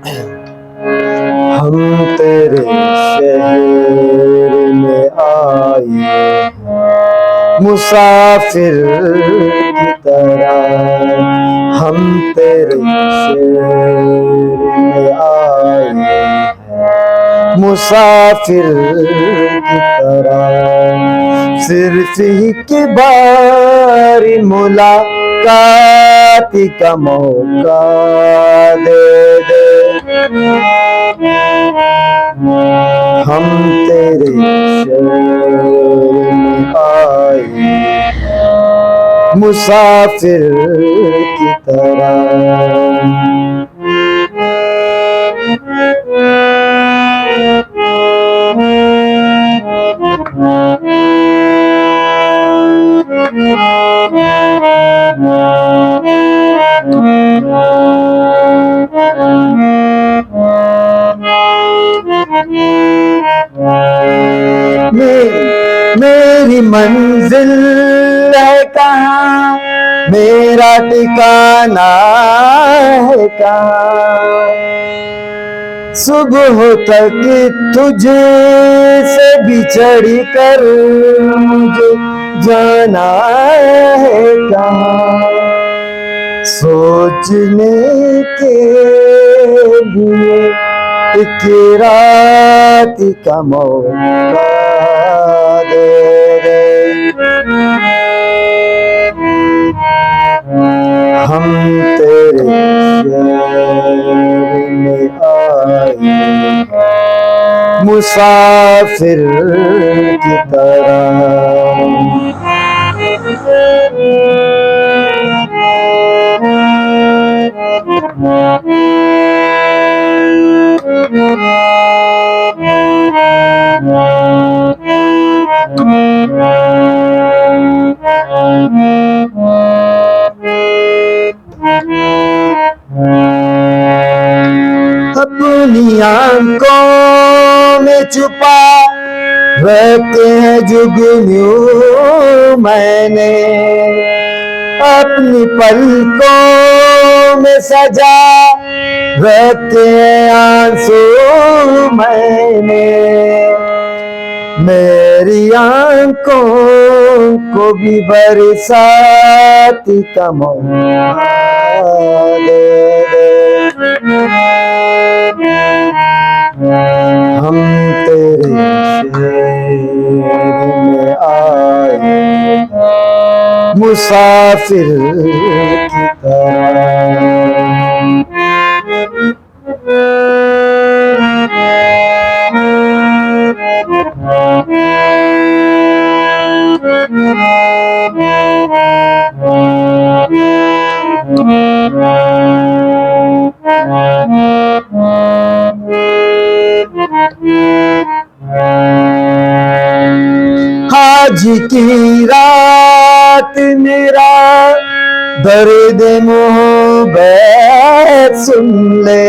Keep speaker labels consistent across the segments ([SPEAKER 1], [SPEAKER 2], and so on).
[SPEAKER 1] हम तेरे शहर में आए हैं मुसाफिर की तरह। हम तेरे शहर में आए हैं मुसाफिर की तरह। सिर्फ एक बार मुलाकात का मौका दे दे। हम तेरे शहर में आए हैं मुसाफिर की तरह। मेरी मंजिल है कहाँ, मेरा ठिकाना है कहाँ। सुबह तक तुझे से बिछड़ कर मुझे जाना है कहाँ। सोचने के लिए एक रात का मौका दे दे। हम तेरे शहर में आए हैं मुसाफिर की तरह। अपनी आंखों में छुपा रखे हैं जुगनू मैंने, अपनी पलकों में सजा रखे हैं आंसू मैंने। मेरी आंखों को भी बरसात का मौका दे दे। हम तेरे शहर में आए हैं मुसाफिर की तरह। आज की रात मेरा दर्द मोहब्बत सुन ले।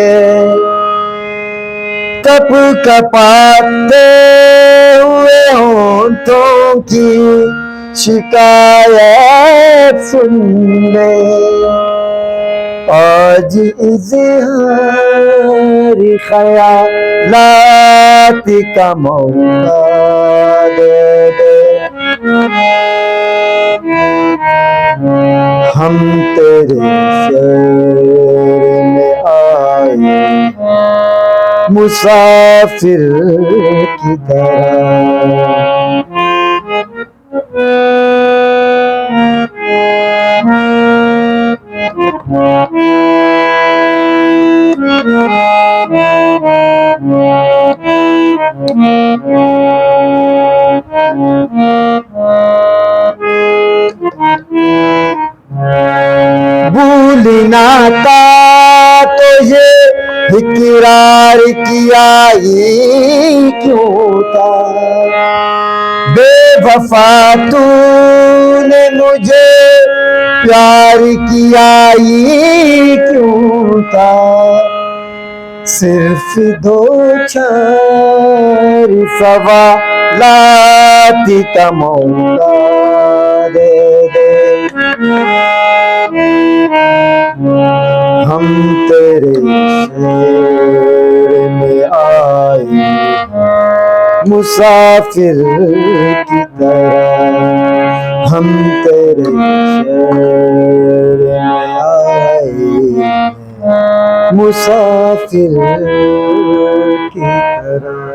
[SPEAKER 1] कप कपाते हुए होंठों की शिकायत सुन ले। आज इज़हार ख़यालात का मौका दे दे। हम तेरे शहर में आए हैं मुसाफिर की तरह। भूलना था तो ये इकरार किया ही क्यों था। बेवफा तूने मुझे प्यार किया ही क्यों था। सिर्फ दो चार सवालात का मौका दे दे। हम तेरे शहर में आए हैं, मुसाफिर की तरह। हम तेरे शहर में आए हैं, मुसाफिर की तरह।